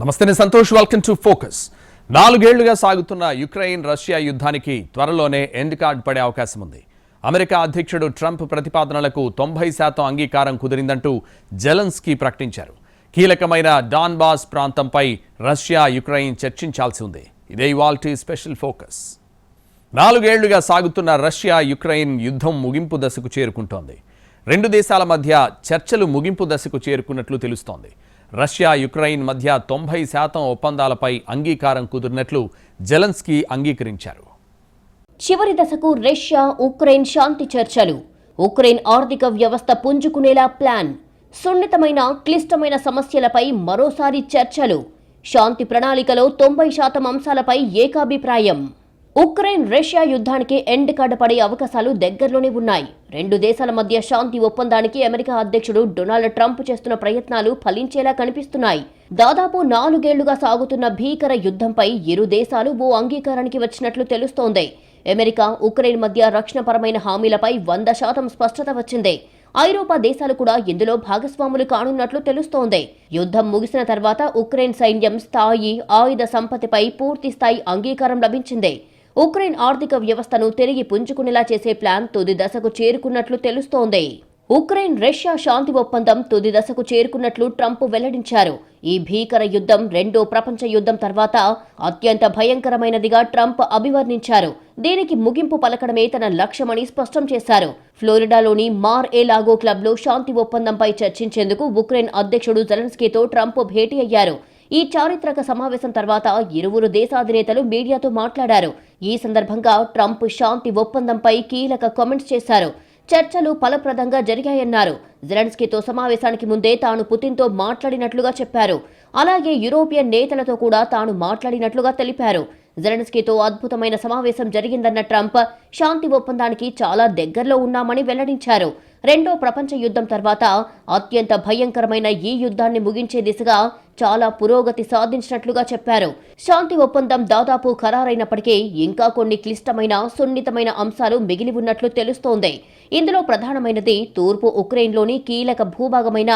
నమస్తే, నేను Santosh. Welcome to focus. 4 ఏళ్లుగా సాగుతున్న యుక్రెయిన్ రష్యా యుద్ధానికి త్వరలోనే ఎండ్ కార్డ్ పడే అవకాశం ఉంది. అమెరికా అధ్యక్షుడు ట్రంప్ ప్రతిపాదనలకు 90% అంగీకారం కుదిరిందంటూ జెలెన్స్కీ ప్రకటించారు. కీలకమైన డాన్బాస్ ప్రాంతంపై రష్యా యుక్రెయిన్ చర్చించాల్సి ఉంది. ఇదే ఇవాల్టి స్పెషల్ ఫోకస్. 4 ఏళ్లుగా సాగుతున్న రష్యా యుక్రెయిన్ యుద్ధం ముగింపు దశకు చేరుకుంటోంది. 2 దేశాల మధ్య చర్చలు ముగింపు దశకు చేరుకున్నట్లు తెలుస్తోంది. రష్యా యుక్రెయిన్ మధ్య 90% ఒప్పందాలపై అంగీకారం కుదిరినట్లు జెలెన్స్కీ అంగీకరించారు. చివరి దశకు రష్యా ఉక్రెయిన్ శాంతి చర్చలు. ఉక్రెయిన్ ఆర్థిక వ్యవస్థ పుంజుకునేలా ప్లాన్. సున్నితమైన క్లిష్టమైన సమస్యలపై మరోసారి చర్చలు. శాంతి ప్రణాళికలో 90% అంశాలపై ఏకాభిప్రాయం. ఉక్రెయిన్ రష్యా యుద్ధానికి ఎండ్ కార్డ్ పడే అవకాశాలు దగ్గరలోనే ఉన్నాయి. 2 దేశాల మధ్య శాంతి ఒప్పందానికి అమెరికా అధ్యక్షుడు డొనాల్డ్ ట్రంప్ చేస్తున్న ప్రయత్నాలు ఫలించేలా కనిపిస్తున్నాయి. దాదాపు 4 ఏళ్లుగా సాగుతున్న భీకర యుద్ధంపై ఇరు దేశాలు ఓ అంగీకారానికి వచ్చినట్లు తెలుస్తోంది. అమెరికా ఉక్రెయిన్ మధ్య రక్షణపరమైన హామీలపై 100% స్పష్టత వచ్చింది. ఐరోపా దేశాలు కూడా ఇందులో భాగస్వాములు కానున్నట్లు తెలుస్తోంది. యుద్ధం ముగిసిన తర్వాత ఉక్రెయిన్ సైన్యం స్థాయి ఆయుధ సంపత్తిపై పూర్తిస్థాయి అంగీకారం లభించింది. ఉక్రెయిన్ ఆర్థిక వ్యవస్థను తిరిగి పుంజుకునేలా చేసే ప్లాన్ తుది దశకు చేరుకున్నట్లు తెలుస్తోంది. ఉక్రెయిన్ రష్యా శాంతి ఒప్పందం తుది దశకు చేరుకున్నట్లు ట్రంప్ వెల్లడించారు. ఈ భీకర యుద్ధం 2వ ప్రపంచ యుద్ధం తర్వాత అత్యంత భయంకరమైనదిగా ట్రంప్ అభివర్ణించారు. దీనికి ముగింపు పలకడమే తన లక్ష్యమని స్పష్టం చేశారు. ఫ్లోరిడాలోని మార్-ఏ-లాగో క్లబ్లో శాంతి ఒప్పందంపై చర్చించేందుకు ఉక్రెయిన్ అధ్యక్షుడు జెలెన్స్కీతో ట్రంప్ భేటీ అయ్యారు. ఈ చారిత్రక సమావేశం తర్వాత ఇరువురు దేశాధినేతలు మీడియాతో మాట్లాడారు. ఈ సందర్భంగా ట్రంప్ శాంతి ఒప్పందంపై కీలక కామెంట్స్ చేశారు. చర్చలు ఫలప్రదంగా జరిగాయన్నారు. జెలెన్స్కీతో సమావేశానికి ముందే తాను పుతిన్తో మాట్లాడినట్లుగా చెప్పారు. అలాగే యూరోపియన్ నేతలతో కూడా తాను మాట్లాడినట్లుగా తెలిపారు. జెలెన్స్కీతో అద్భుతమైన సమావేశం జరిగిందన్న ట్రంప్ శాంతి ఒప్పందానికి చాలా దగ్గరలో ఉన్నామని వెల్లడించారు. 2వ ప్రపంచ యుద్ధం తర్వాత అత్యంత భయంకరమైన ఈ యుద్ధాన్ని ముగించే దిశగా చాలా పురోగతి సాధించినట్లుగా చెప్పారు. శాంతి ఒప్పందం దాదాపు ఖరారైనప్పటికీ ఇంకా కొన్ని క్లిష్టమైన సున్నితమైన అంశాలు మిగిలి ఉన్నట్లు తెలుస్తోంది. ఇందులో ప్రధానమైనది తూర్పు ఉక్రెయిన్లోని కీలక భూభాగమైన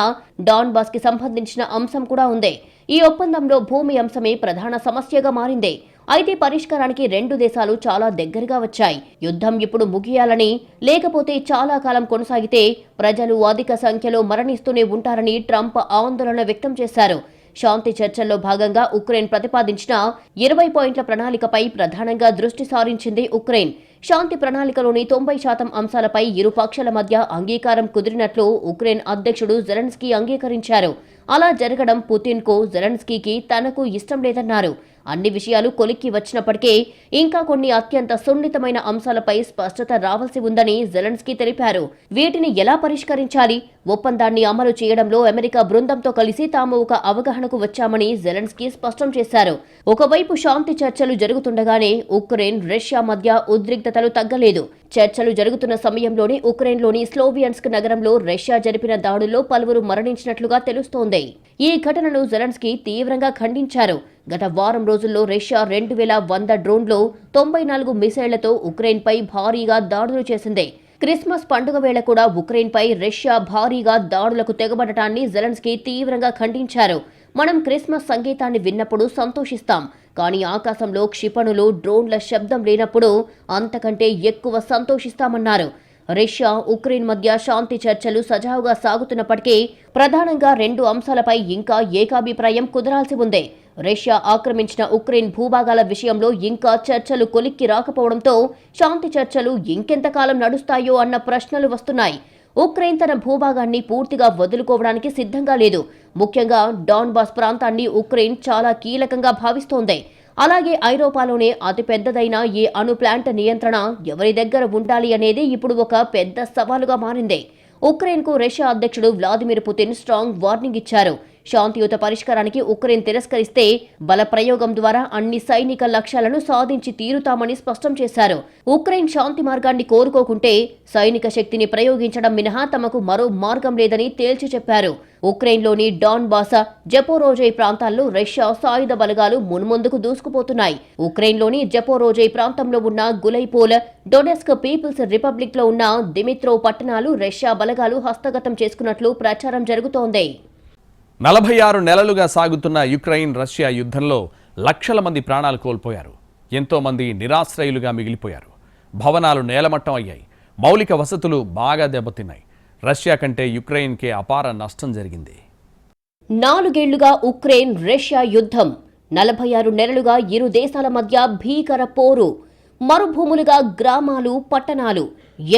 డాన్బాస్ కి సంబంధించిన అంశం కూడా ఉంది. ఈ ఒప్పందంలో భూమి అంశమే ప్రధాన సమస్యగా మారింది. అయితే పరిష్కారానికి 2 దేశాలు చాలా దగ్గరగా వచ్చాయి. యుద్ధం ఇప్పుడు ముగియాలని, లేకపోతే చాలా కాలం కొనసాగితే ప్రజలు అధిక సంఖ్యలో మరణిస్తూనే ఉంటారని ట్రంప్ ఆందోళన వ్యక్తం చేశారు. శాంతి చర్చల్లో భాగంగా ఉక్రెయిన్ ప్రతిపాదించిన 20 పాయింట్ల ప్రణాళికపై ప్రధానంగా దృష్టి సారించింది ఉక్రెయిన్. శాంతి ప్రణాళికలోని 90% అంశాలపై ఇరు పక్షాల మధ్య అంగీకారం కుదిరినట్లు ఉక్రెయిన్ అధ్యక్షుడు జెలెన్స్కీ అంగీకరించారు. అలా జరగడం పుతిన్కు, జెలెన్స్కీకి తనకు ఇష్టం లేదన్నారు. అన్ని విషయాలు కొలిక్కి వచ్చినప్పటికీ ఇంకా కొన్ని అత్యంత సున్నితమైన అంశాలపై స్పష్టత రావాల్సి ఉందని జెలెన్స్కీ తెలిపారు. వీటిని ఎలా పరిష్కరించాలి, ఒప్పందాన్ని అమలు చేయడంలో అమెరికా బృందంతో కలిసి తాము ఒక అవగాహనకు వచ్చామని జెలెన్స్కీ స్పష్టం చేశారు. ఒకవైపు శాంతి చర్చలు జరుగుతుండగానే ఉక్రెయిన్ రష్యా మధ్య ఉద్రిక్తతలు తగ్గలేదు. చర్చలు జరుగుతున్న సమయంలోనే ఉక్రెయిన్లోని స్లోవియన్స్క్ నగరంలో రష్యా జరిపిన దాడుల్లో పలువురు మరణించినట్లుగా తెలుస్తోంది. ఈ ఘటనను జెలెన్స్కీ తీవ్రంగా ఖండించారు. గత వారం రోజుల్లో రష్యా 2100 డ్రోన్లు, 94 మిసైళ్లతో ఉక్రెయిన్పై భారీగా దాడులు చేసింది. క్రిస్మస్ పండుగ వేళ కూడా ఉక్రెయిన్పై రష్యా భారీగా దాడులకు తెగబడటాన్ని జెలెన్స్కీ తీవ్రంగా ఖండించారు. మనం క్రిస్మస్ సంగీతాన్ని విన్నప్పుడు సంతోషిస్తాం, కానీ ఆకాశంలో క్షిపణులు, డ్రోన్ల శబ్దం లేనప్పుడు అంతకంటే ఎక్కువ సంతోషిస్తామన్నారు. రష్యా ఉక్రెయిన్ మధ్య శాంతి చర్చలు సజావుగా సాగుతున్నప్పటికీ ప్రధానంగా 2 అంశాలపై ఇంకా ఏకాభిప్రాయం కుదరాల్సి ఉంది. రష్యా ఆక్రమించిన ఉక్రెయిన్ భూభాగాల విషయంలో ఇంకా చర్చలు కొలిక్కి రాకపోవడంతో శాంతి చర్చలు ఇంకెంతకాలం నడుస్తాయో అన్న ప్రశ్నలు వస్తున్నాయి. ఉక్రెయిన్ తన భూభాగాన్ని పూర్తిగా వదులుకోవడానికి సిద్ధంగా లేదు. ముఖ్యంగా డాన్బాస్ ప్రాంతాన్ని ఉక్రెయిన్ చాలా కీలకంగా భావిస్తోంది. అలాగే ఐరోపాలోనే అతిపెద్దదైన ఈ అణు ప్లాంట్ నియంత్రణ ఎవరి దగ్గర ఉండాలి అనేది ఇప్పుడు ఒక పెద్ద సవాలుగా మారింది. ఉక్రెయిన్కు రష్యా అధ్యక్షుడు వ్లాదిమిర్ పుతిన్ స్ట్రాంగ్ వార్నింగ్ ఇచ్చారు. శాంతియుత పరిష్కారానికి ఉక్రెయిన్ తిరస్కరిస్తే బల ప్రయోగం ద్వారా అన్ని సైనిక లక్ష్యాలను సాధించి తీరుతామని స్పష్టం చేశారు. ఉక్రెయిన్ శాంతి మార్గాన్ని కోరుకోకుంటే సైనిక శక్తిని ప్రయోగించడం మినహా తమకు మరో మార్గం లేదని తేల్చి చెప్పారు. ఉక్రెయిన్లోని డాన్బాస్, జపోరోజై ప్రాంతాల్లో రష్యా సాయుధ బలగాలు మున్ముందుకు దూసుకుపోతున్నాయి. ఉక్రెయిన్లోని జపోరోజై ప్రాంతంలో ఉన్న గులైపోల్, డొనెస్క్ పీపుల్స్ రిపబ్లిక్ లో ఉన్న దిమిత్రో పట్టణాలు రష్యా బలగాలు హస్తగతం చేసుకున్నట్లు ప్రచారం జరుగుతోంది. 46 నెలలుగా సాగుతున్న యుక్రెయిన్ రష్యా యుద్ధంలో లక్షల మంది ప్రాణాలు కోల్పోయారు. ఎంతో మంది నిరాశ్రయులుగా మిగిలిపోయారు. భవనాలు నేలమట్టం అయ్యాయి. మౌలిక వసతులు బాగా దెబ్బతిన్నాయి. రష్యా కంటే యుక్రెయిన్కే అపార నష్టం జరిగింది. 4 ఏళ్లుగా ఉక్రెయిన్ రష్యా యుద్ధం. 46 నెలలుగా ఇరు దేశాల మధ్య భీకర పోరు. మరుభూములుగా గ్రామాలు, పట్టణాలు,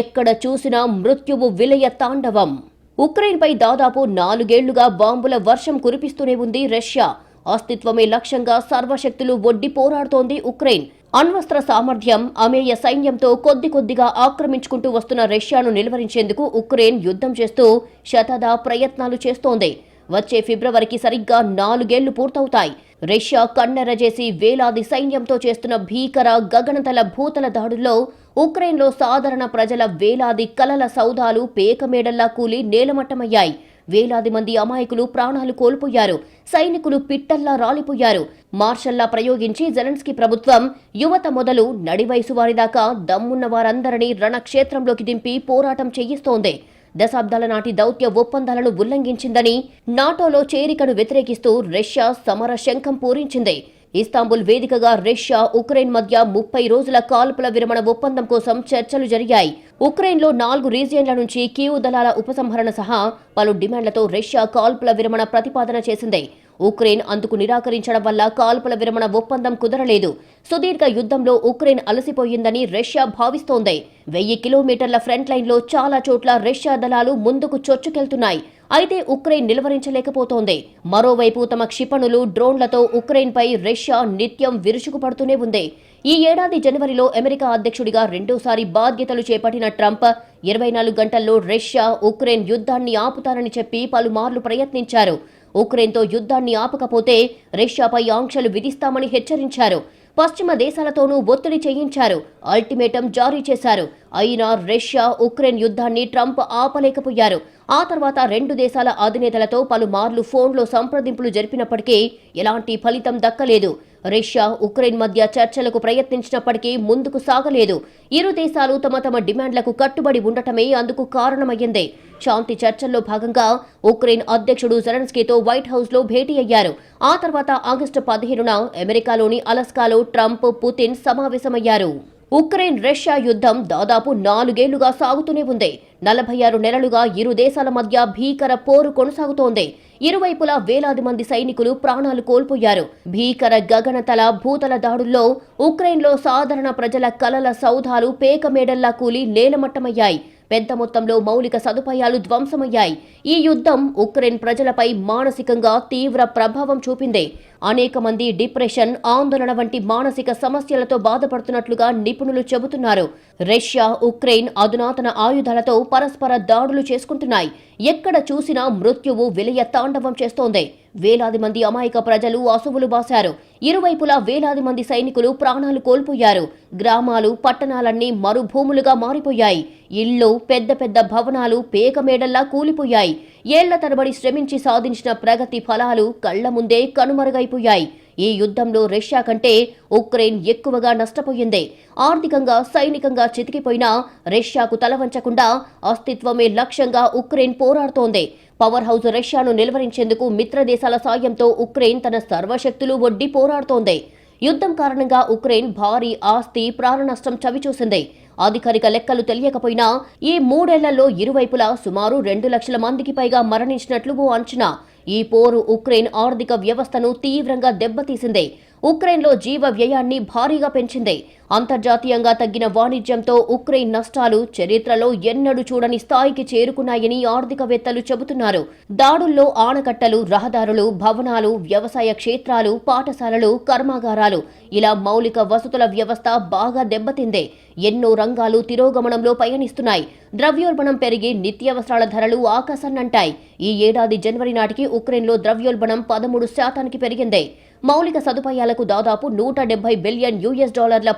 ఎక్కడ చూసినా మృత్యువు విలయ తాండవం. ఉక్రెయిన్పై దాదాపు 4 ఏళ్లుగా బాంబుల వర్షం కురిపిస్తూనే ఉంది రష్యా. అస్తిత్వమే లక్ష్యంగా సర్వశక్తులు ఒడ్డి పోరాడుతోంది ఉక్రెయిన్. అణ్వస్త్ర సామర్థ్యం, అమేయ సైన్యంతో కొద్దిగా ఆక్రమించుకుంటూ వస్తున్న రష్యాను నిలువరించేందుకు ఉక్రెయిన్ యుద్ధం చేస్తూ శతదా ప్రయత్నాలు చేస్తోంది. వచ్చే ఫిబ్రవరికి సరిగ్గా 4 ఏళ్లు పూర్తవుతాయి. రష్యా కన్నెరజేసి వేలాది సైన్యంతో చేస్తున్న భీకర గగనతల భూతల దాడుల్లో ఉక్రెయిన్లో సాధారణ ప్రజల వేలాది కలల సౌధాలు పేకమేడల్లా కూలి నేలమట్టమయ్యాయి. వేలాది మంది అమాయకులు ప్రాణాలు కోల్పోయారు. సైనికులు పిట్టల్లా రాలిపోయారు. మార్షల్లా ప్రయోగించి జెలెన్స్కీ ప్రభుత్వం యువత మొదలు నడివయసు వారిదాకా దమ్మున్న వారందరినీ రణక్షేత్రంలోకి దింపి పోరాటం చేయిస్తోంది. దశాబ్దాల నాటి దౌత్య ఒప్పందాలను ఉల్లంఘించిందని, నాటోలో చేరికను వ్యతిరేకిస్తూ రష్యా సమర శంఖం పూరించింది. ఇస్తాంబుల్ వేదికగా రష్యా, ఉక్రెయిన్ మధ్య 30 రోజుల కాల్పుల విరమణ ఒప్పందం కోసం చర్చలు జరిగాయి. ఉక్రెయిన్లో 4 రీజియన్ల నుంచి కీవ్ దళాల ఉపసంహరణ సహా పలు డిమాండ్లతో రష్యా కాల్పుల విరమణ ప్రతిపాదన చేసింది. ఉక్రెయిన్ అందుకు నిరాకరించడం వల్ల కాల్పుల విరమణ ఒప్పందం కుదరలేదు. సుదీర్ఘ యుద్ధంలో ఉక్రెయిన్ అలసిపోయిందని రష్యా భావిస్తోంది. 1000 కిలోమీటర్ల ఫ్రంట్ లైన్లో చాలా చోట్ల రష్యా దళాలు ముందుకు చొచ్చుకెళ్తున్నాయి. అయితే ఉక్రెయిన్ నిలువరించలేకపోతోంది. మరోవైపు తమ క్షిపణులు, డ్రోన్లతో ఉక్రెయిన్పై రష్యా నిత్యం విరుచుకుపడుతూనే ఉంది. ఈ ఏడాది జనవరిలో అమెరికా అధ్యక్షుడిగా రెండోసారి బాధ్యతలు చేపట్టిన ట్రంప్ 24 గంటల్లో రష్యా, ఉక్రెయిన్ యుద్ధాన్ని ఆపుతారని చెప్పి పలుమార్లు ప్రయత్నించారు. ఉక్రెయిన్తో యుద్ధాన్ని ఆపకపోతే రష్యాపై ఆంక్షలు విధిస్తామని హెచ్చరించారు. పశ్చిమ దేశాలతోనూ ఒత్తిడి చేయించారు. అల్టిమేటం జారీ చేశారు. అయినా రష్యా, ఉక్రెయిన్ యుద్ధాన్ని ట్రంప్ ఆపలేకపోయారు. ఆ తర్వాత 2 దేశాల అధినేతలతో పలుమార్లు ఫోన్లో సంప్రదింపులు జరిపినప్పటికీ ఎలాంటి ఫలితం దక్కలేదు. రష్యా, ఉక్రెయిన్ మధ్య చర్చలకు ప్రయత్నించినప్పటికీ ముందుకు సాగలేదు. ఇరు దేశాలు తమ డిమాండ్లకు కట్టుబడి ఉండటమే అందుకు కారణమయ్యింది. శాంతి చర్చల్లో భాగంగా ఉక్రెయిన్ అధ్యక్షుడు జెలెన్స్కీతో వైట్ హౌస్లో భేటీ అయ్యారు. ఆ తర్వాత ఆగస్టు 15న అమెరికాలోని అలాస్కాలో ట్రంప్, పుతిన్ సమావేశమయ్యారు. ఉక్రెయిన్ రష్యా యుద్ధం దాదాపు 4 ఏళ్లుగా సాగుతూనే ఉంది. 46 నెలలుగా ఇరు దేశాల మధ్య భీకర పోరు కొనసాగుతోంది. ఇరువైపులా వేలాది మంది సైనికులు ప్రాణాలు కోల్పోయారు. భీకర గగనతల భూతల దాడుల్లో ఉక్రెయిన్లో సాధారణ ప్రజల కలల సౌధాలు పేకమేడల్లా కూలి నేలమట్టమయ్యాయి. పెద్ద మొత్తంలో మౌలిక సదుపాయాలు ధ్వంసమయ్యాయి. ఈ యుద్ధం ఉక్రెయిన్ ప్రజలపై మానసికంగా తీవ్ర ప్రభావం చూపింది. అనేక మంది డిప్రెషన్, ఆందోళన వంటి మానసిక సమస్యలతో బాధపడుతున్నట్లుగా నిపుణులు చెబుతున్నారు. రష్యా, ఉక్రెయిన్ అధునాతన ఆయుధాలతో పరస్పర దాడులు చేసుకుంటున్నాయి. ఎక్కడ చూసినా మృత్యువు విలయ తాండవం చేస్తోంది. వేలాది మంది అమాయక ప్రజలు అసువులు బాశారు. ఇరువైపులా వేలాది మంది సైనికులు ప్రాణాలు కోల్పోయారు. గ్రామాలు, పట్టణాలన్నీ మరుభూములుగా మారిపోయాయి. ఇళ్లు, పెద్ద భవనాలు పేకమేడల్లా కూలిపోయాయి. ఏళ్ల తరబడి శ్రమించి సాధించిన ప్రగతి ఫలాలు కళ్ల ముందే కనుమరుగైపోయాయి. ఈ యుద్ధంలో రష్యా కంటే ఉక్రెయిన్ ఎక్కువగా నష్టపోయింది. ఆర్థికంగా, సైనికంగా చితికిపోయినా రష్యాకు తలవంచకుండా అస్తిత్వమే లక్ష్యంగా ఉక్రెయిన్ పోరాడుతోంది. పవర్ హౌస్ రష్యాను నిలువరించేందుకు మిత్ర దేశాల సాయంతో ఉక్రెయిన్ తన సర్వశక్తులు ఒడ్డి పోరాడుతోంది. యుద్ధం కారణంగా ఉక్రెయిన్ భారీ ఆస్తి, ప్రాణ నష్టం చవిచూసింది. అధికారిక లెక్కలు తెలియకపోయినా ఈ 3 ఏళ్లలో ఇరువైపులా సుమారు 2 లక్షల మందికి పైగా మరణించినట్లు ఓ అంచనా. ఈ పోరు ఉక్రెయిన్ ఆర్థిక వ్యవస్థను తీవ్రంగా దెబ్బతీసింది. ఉక్రెయిన్లో జీవ వ్యయాన్ని భారీగా పెంచింది. అంతర్జాతీయంగా తగ్గిన వాణిజ్యంతో ఉక్రెయిన్ నష్టాలు చరిత్రలో ఎన్నడూ చూడని స్థాయికి చేరుకున్నాయని ఆర్థికవేత్తలు చెబుతున్నారు. దాడుల్లో ఆనకట్టలు, రహదారులు, భవనాలు, వ్యవసాయ క్షేత్రాలు, పాఠశాలలు, కర్మాగారాలు ఇలా మౌలిక వసతుల వ్యవస్థ బాగా దెబ్బతింది. ఎన్నో రంగాలు తిరోగమనంలో పయనిస్తున్నాయి. ద్రవ్యోల్బణం పెరిగి నిత్యావసరాల ధరలు ఆకాశాన్నంటాయి. ఈ ఏడాది జనవరి నాటికి ఉక్రెయిన్లో ద్రవ్యోల్బణం 13% పెరిగింది. మౌలిక సదుపాయాలకు దాదాపు $170 బిలియన్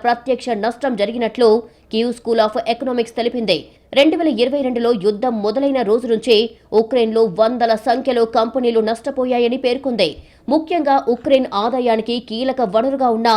ప్రత్యక్ష నష్టం జరిగినట్లు కీవ్ స్కూల్ ఆఫ్ ఎకనామిక్స్ తెలిపింది. 2022లో యుద్ధం మొదలైన రోజు నుంచే ఉక్రెయిన్లో వందల సంఖ్యలో కంపెనీలు నష్టపోయాయని పేర్కొంది. ముఖ్యంగా ఉక్రెయిన్ ఆదాయానికి కీలక వనరుగా ఉన్న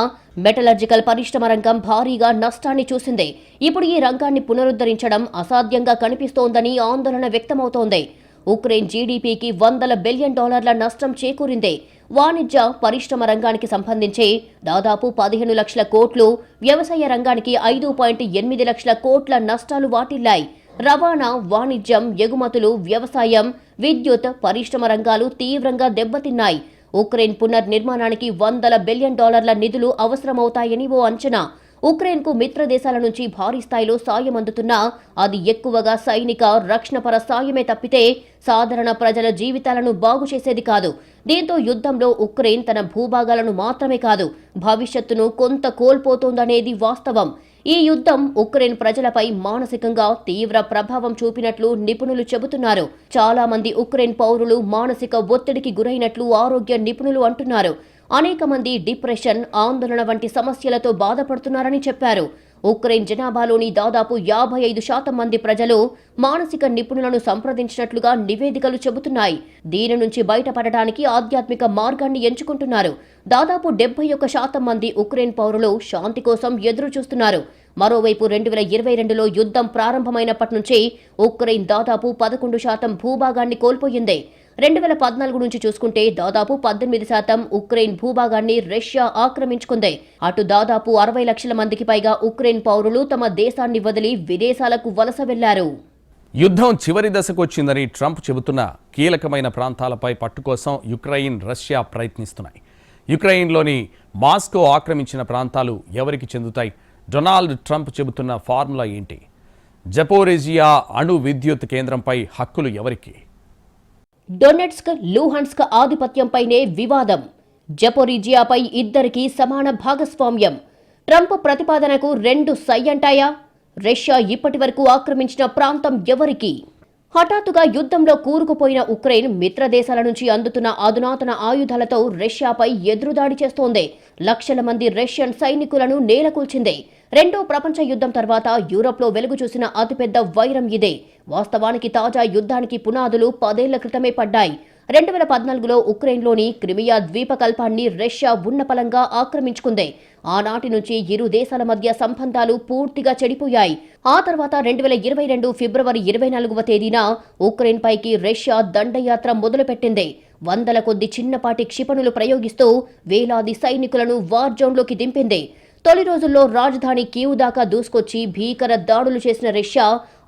మెటలర్జికల్ పరిశ్రమ రంగం భారీగా నష్టాన్ని చూసింది. ఇప్పుడు ఈ రంగాన్ని పునరుద్ధరించడం అసాధ్యంగా కనిపిస్తోందని ఆందోళన వ్యక్తమవుతోంది. ఉక్రెయిన్ జీడీపీకి $100 బిలియన్ నష్టం చేకూరింది. వాణిజ్య పరిశ్రమ రంగానికి సంబంధించి దాదాపు 15 లక్షల కోట్లు, వ్యవసాయ రంగానికి 5.8 లక్షల కోట్ల నష్టాలు వాటిల్లాయి. రవాణా, వాణిజ్యం, ఎగుమతులు, వ్యవసాయం, విద్యుత్, పరిశ్రమ రంగాలు తీవ్రంగా దెబ్బతిన్నాయి. ఉక్రెయిన్ పునర్నిర్మాణానికి $100 బిలియన్ నిధులు అవసరమవుతాయని ఓ అంచనా. ఉక్రెయిన్కు మిత్ర దేశాల నుంచి భారీ స్థాయిలో సాయం అందుతున్నా అది ఎక్కువగా సైనిక, రక్షణపర సాయమే తప్పితే సాధారణ ప్రజల జీవితాలను బాగు చేసేది కాదు. దీంతో యుద్ధంలో ఉక్రెయిన్ తన భూభాగాలను మాత్రమే కాదు, భవిష్యత్తును కొంత కోల్పోతోందనేది వాస్తవం. ఈ యుద్ధం ఉక్రెయిన్ ప్రజలపై మానసికంగా తీవ్ర ప్రభావం చూపినట్లు నిపుణులు చెబుతున్నారు. చాలా మంది ఉక్రెయిన్ పౌరులు మానసిక ఒత్తిడికి గురైనట్లు ఆరోగ్య నిపుణులు అంటున్నారు. అనేక మంది డిప్రెషన్, ఆందోళన వంటి సమస్యలతో బాధపడుతున్నారని చెప్పారు. ఉక్రెయిన్ జనాభాలోని దాదాపు 55% మంది ప్రజలు మానసిక నిపుణులను సంప్రదించినట్లుగా నివేదికలు చెబుతున్నాయి. దీని నుంచి బయటపడటానికి ఆధ్యాత్మిక మార్గాన్ని ఎంచుకుంటున్నారు. దాదాపు 71% మంది ఉక్రెయిన్ పౌరులు శాంతి కోసం ఎదురు చూస్తున్నారు. మరోవైపు 2022లో యుద్ధం ప్రారంభమైనప్పటి నుంచి ఉక్రెయిన్ దాదాపు 11% భూభాగాన్ని కోల్పోయింది. 2014 నుంచి చూసుకుంటే దాదాపు 18% ఉక్రెయిన్ భూభాగాన్ని రష్యా ఆక్రమించుకుంది. అటు దాదాపు 60 లక్షల మందికి పైగా ఉక్రెయిన్ పౌరులు తమ దేశాన్ని వదిలి విదేశాలకు వలస వెళ్లారు. యుద్ధం చివరి దశకు వచ్చిందని ట్రంప్ చెబుతున్న కీలకమైన ప్రాంతాలపై పట్టు కోసం యుక్రెయిన్, రష్యా ప్రయత్నిస్తున్నాయి. యుక్రెయిన్లోని మాస్కో ఆక్రమించిన ప్రాంతాలు ఎవరికి చెందుతాయి? డొనాల్డ్ ట్రంప్ చెబుతున్న ఫార్ములా ఏంటి? జపోరేజియా అణు విద్యుత్ కేంద్రంపై హక్కులు ఎవరికి? డొనెట్స్క్, లూహాన్స్క్ ఆధిపత్యంపైనే వివాదం. జపోరిజియాపై ఇద్దరికీ సమాన భాగస్వామ్యం. ట్రంప్ ప్రతిపాదనకు 2 సై అంటాయా? రష్యా ఇప్పటి వరకు ఆక్రమించిన ప్రాంతం ఎవరికి? హఠాత్తుగా యుద్ధంలో కూరుకుపోయిన ఉక్రెయిన్ మిత్ర దేశాల నుంచి అందుతున్న అధునాతన ఆయుధాలతో రష్యాపై ఎదురుదాడి చేస్తోంది. లక్షల మంది రష్యన్ సైనికులను నేలకూల్చింది. రెండో ప్రపంచ యుద్ధం తర్వాత యూరప్లో వెలుగు చూసిన అతిపెద్ద వైరం ఇదే. వాస్తవానికి తాజా యుద్ధానికి పునాదులు 10 ఏళ్ల క్రితమే పడ్డాయి. 2014లో ఉక్రెయిన్లోని క్రిమియా ద్వీపకల్పాన్ని రష్యా ఉన్నపలంగా ఆక్రమించుకుంది. ఆనాటి నుంచి ఇరు దేశాల మధ్య సంబంధాలు పూర్తిగా చెడిపోయాయి. ఆ తర్వాత 2022 ఫిబ్రవరి 24వ తేదీన ఉక్రెయిన్ పైకి రష్యా దండయాత్ర మొదలుపెట్టింది. వందల కొద్ది చిన్నపాటి క్షిపణులు ప్రయోగిస్తూ వేలాది సైనికులను వార్ జోన్లోకి దింపింది. తొలి రోజుల్లో రాజధాని కీవ్ దాకా దూసుకొచ్చి భీకర దాడులు చేసిన రష్యా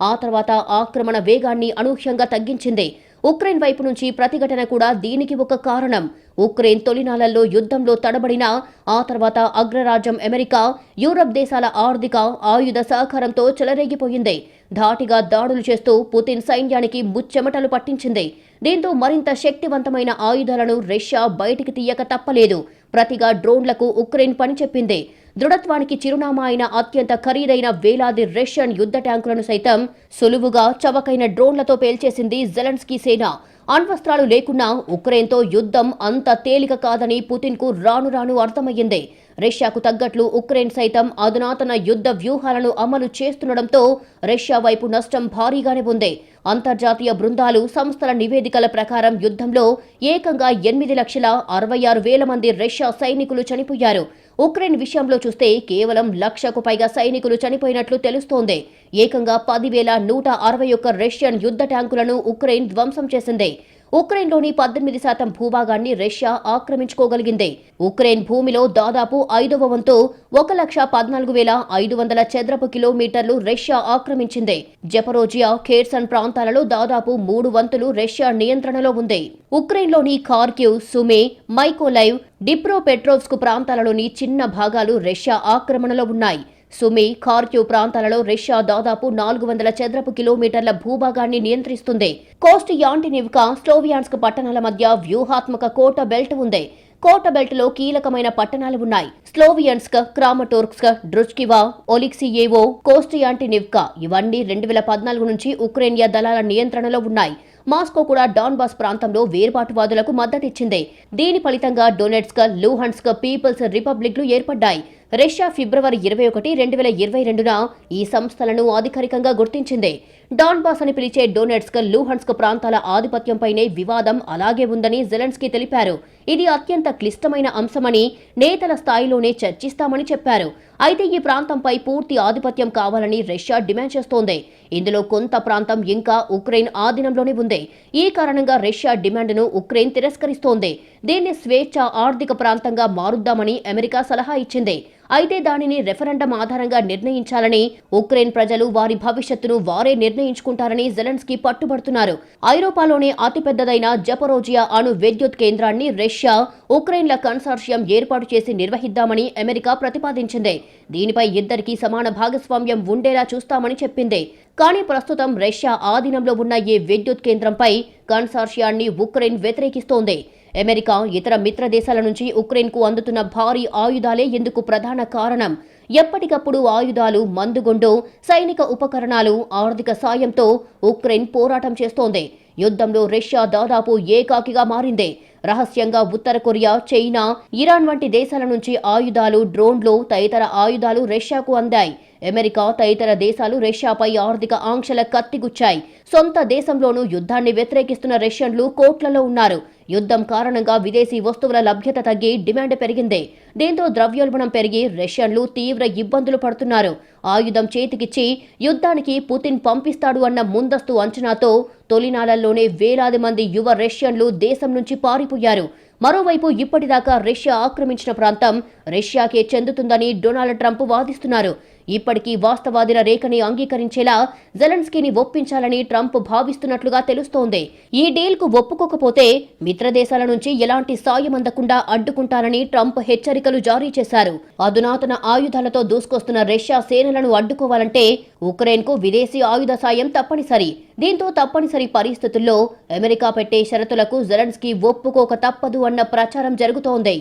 ఆ తర్వాత ఆక్రమణ వేగాన్ని అనూహ్యంగా తగ్గించింది. ఉక్రెయిన్ వైపు నుంచి ప్రతిఘటన కూడా దీనికి ఒక కారణం. ఉక్రెయిన్ తొలినాళ్లలో యుద్ధంలో తడబడినా ఆ తర్వాత అగ్రరాజ్యం అమెరికా, యూరప్ దేశాల ఆర్థిక, ఆయుధ సహకారంతో చెలరేగిపోయింది. ధాటిగా దాడులు చేస్తూ పుతిన్ సైన్యానికి ముచ్చెమటలు పట్టించింది. దీంతో మరింత శక్తివంతమైన ఆయుధాలను రష్యా బయటికి తీయక తప్పలేదు. ప్రతిగా డ్రోన్లకు ఉక్రెయిన్ పనిచెప్పింది. దృఢత్వానికి చిరునామా అయిన అత్యంత ఖరీదైన వేలాది రష్యన్ యుద్ధ ట్యాంకులను సైతం సులువుగా చవకైన డ్రోన్లతో పేల్చేసింది జెలెన్స్కీ సేన. అణ్వస్త్రాలు లేకున్నా ఉక్రెయిన్తో యుద్ధం అంత తేలిక కాదని పుతిన్కు రాను రాను అర్థమయ్యింది. రష్యాకు తగ్గట్లు ఉక్రెయిన్ సైతం అధునాతన యుద్ధ వ్యూహాలను అమలు చేస్తుండటంతో రష్యా వైపు నష్టం భారీగానే ఉంది. అంతర్జాతీయ బృందాలు, సంస్థల నివేదికల ప్రకారం యుద్ధంలో ఏకంగా 8,66,000 మంది రష్యా సైనికులు చనిపోయారు. ఉక్రెయిన్ విషయంలో చూస్తే కేవలం 1,00,000కు పైగా సైనికులు చనిపోయినట్లు తెలుస్తోంది. ఏకంగా 10,161 రష్యన్ యుద్ధ ట్యాంకులను ఉక్రెయిన్ ధ్వంసం చేసింది. ఉక్రెయిన్లోని 18% భూభాగాన్ని రష్యా ఆక్రమించుకోగలిగింది. ఉక్రెయిన్ భూమిలో దాదాపు 5వ వంతు 1,14,500 చదరపు కిలోమీటర్లు రష్యా ఆక్రమించింది. జపరోజియా, ఖేర్సన్ ప్రాంతాలలో దాదాపు 3 వంతులు రష్యా నియంత్రణలో ఉంది. ఉక్రెయిన్లోని ఖార్కివ్, సుమీ, మైకోలైవ్, డిప్రోపెట్రోవ్స్క్ ప్రాంతాలలోని చిన్న భాగాలు రష్యా ఆక్రమణలో ఉన్నాయి. సుమీ, ఖార్కివ్ ప్రాంతాలలో రష్యా దాదాపు 400 చదరపు కిలోమీటర్ల భూభాగాన్ని నియంత్రిస్తుంది. కోస్ట్ యాంటినివ్కా, స్లోవియాన్స్క్ పట్టణాల మధ్య వ్యూహాత్మక కోట బెల్ట్ ఉంది. కోట బెల్ట్లో కీలకమైన పట్టణాలు ఉన్నాయి. స్లోవియన్స్క్, క్రామటోర్స్క్, డ్రుజ్కివా, ఒలిక్సియేవో, కోస్ట్ యాంటినివ్కా ఇవన్నీ 2014 నుంచి ఉక్రెయినియా దళాల నియంత్రణలో ఉన్నాయి. మాస్కో కూడా డాన్బాస్ ప్రాంతంలో వేర్పాటువాదులకు మద్దతిచ్చింది. దీని ఫలితంగా డొనెట్స్క్, లూహాన్స్క్ పీపుల్స్ రిపబ్లిక్లు ఏర్పడ్డాయి. రష్యా ఫిబ్రవరి 21, 2022న ఈ సంస్థలను అధికారికంగా గుర్తించింది. డాన్బాస్ అని పిలిచే డొనెట్స్క్, లూహన్స్క్ ప్రాంతాల ఆధిపత్యంపైనే వివాదం అలాగే ఉందని జెలెన్స్కీ తెలిపారు. ఇది అత్యంత క్లిష్టమైన అంశమని నేతల స్థాయిలోనే చర్చిస్తామని చెప్పారు. అయితే ఈ ప్రాంతంపై పూర్తి ఆధిపత్యం కావాలని రష్యా డిమాండ్ చేస్తోంది. ఇందులో కొంత ప్రాంతం ఇంకా ఉక్రెయిన్ ఆధీనంలోనే ఉంది. ఈ కారణంగా రష్యా డిమాండ్ను ఉక్రెయిన్ తిరస్కరిస్తోంది. దీన్ని స్వేచ్ఛ ఆర్థిక ప్రాంతంగా మారుద్దామని అమెరికా సలహా ఇచ్చింది. అయితే దానిని రెఫరెండం ఆధారంగా నిర్ణయించాలని, ఉక్రెయిన్ ప్రజలు వారి భవిష్యత్తును వారే నిర్ణయించుకుంటారని జెలెన్స్కీ పట్టుబడుతున్నారు. ఐరోపాలోనే అతిపెద్దదైన జపరోజియా అణు విద్యుత్ కేంద్రాన్ని రష్యా, ఉక్రెయిన్ల కన్సార్షియం ఏర్పాటు చేసి నిర్వహిద్దామని అమెరికా ప్రతిపాదించింది. దీనిపై ఇద్దరికీ సమాన భాగస్వామ్యం ఉండేలా చూస్తామని చెప్పింది. కానీ ప్రస్తుతం రష్యా ఆధీనంలో ఉన్న ఈ విద్యుత్ కేంద్రంపై కన్సార్షియాన్ని ఉక్రెయిన్ వ్యతిరేకిస్తోంది. అమెరికా, ఇతర మిత్ర దేశాల నుంచి ఉక్రెయిన్కు అందుతున్న భారీ ఆయుధాలే ఇందుకు ప్రధాన కారణం. ఎప్పటికప్పుడు ఆయుధాలు, మందుగుండు, సైనిక ఉపకరణాలు, ఆర్థిక సాయంతో ఉక్రెయిన్ పోరాటం చేస్తోంది. యుద్ధంలో రష్యా దాదాపు ఏకాకిగా మారింది. రహస్యంగా ఉత్తర కొరియా, చైనా, ఇరాన్ వంటి దేశాల నుంచి ఆయుధాలు, డ్రోన్లు, తదితర ఆయుధాలు రష్యాకు అందాయి. అమెరికా, తదితర దేశాలు రష్యాపై ఆర్థిక ఆంక్షల కత్తిగుచ్చాయి. సొంత దేశంలోనూ యుద్ధాన్ని వ్యతిరేకిస్తున్న రష్యన్లు కోట్లలో ఉన్నారు. యుద్ధం కారణంగా విదేశీ వస్తువుల లభ్యత తగ్గి డిమాండ్ పెరిగింది. దీంతో ద్రవ్యోల్బణం పెరిగి రష్యన్లు తీవ్ర ఇబ్బందులు పడుతున్నారు. ఆయుధం చేతికిచ్చి యుద్ధానికి పుతిన్ పంపిస్తాడు అన్న ముందస్తు అంచనాతో తొలినాళ్లలోనే వేలాది మంది యువ రష్యన్లు దేశం నుంచి పారిపోయారు. మరోవైపు ఇప్పటిదాకా రష్యా ఆక్రమించిన ప్రాంతం రష్యాకే చెందుతుందని డొనాల్డ్ ట్రంప్ వాదిస్తున్నారు. ఇప్పటికీ వాస్తవాదిన రేఖని అంగీకరించేలా జెలెన్స్కీని ఒప్పించాలని ట్రంప్ భావిస్తున్నట్లుగా తెలుస్తోంది. ఈ డీల్కు ఒప్పుకోకపోతే మిత్రదేశాల నుంచి ఎలాంటి సాయం అందకుండా అడ్డుకుంటారని ట్రంప్ హెచ్చరికలు జారీ చేశారు. అధునాతన ఆయుధాలతో దూసుకొస్తున్న రష్యా సేనలను అడ్డుకోవాలంటే ఉక్రెయిన్కు విదేశీ ఆయుధ సాయం తప్పనిసరి. దీంతో తప్పనిసరి పరిస్థితుల్లో అమెరికా పెట్టే షరతులకు జెలెన్స్కీ ఒప్పుకోక తప్పదు అన్న ప్రచారం జరుగుతోంది.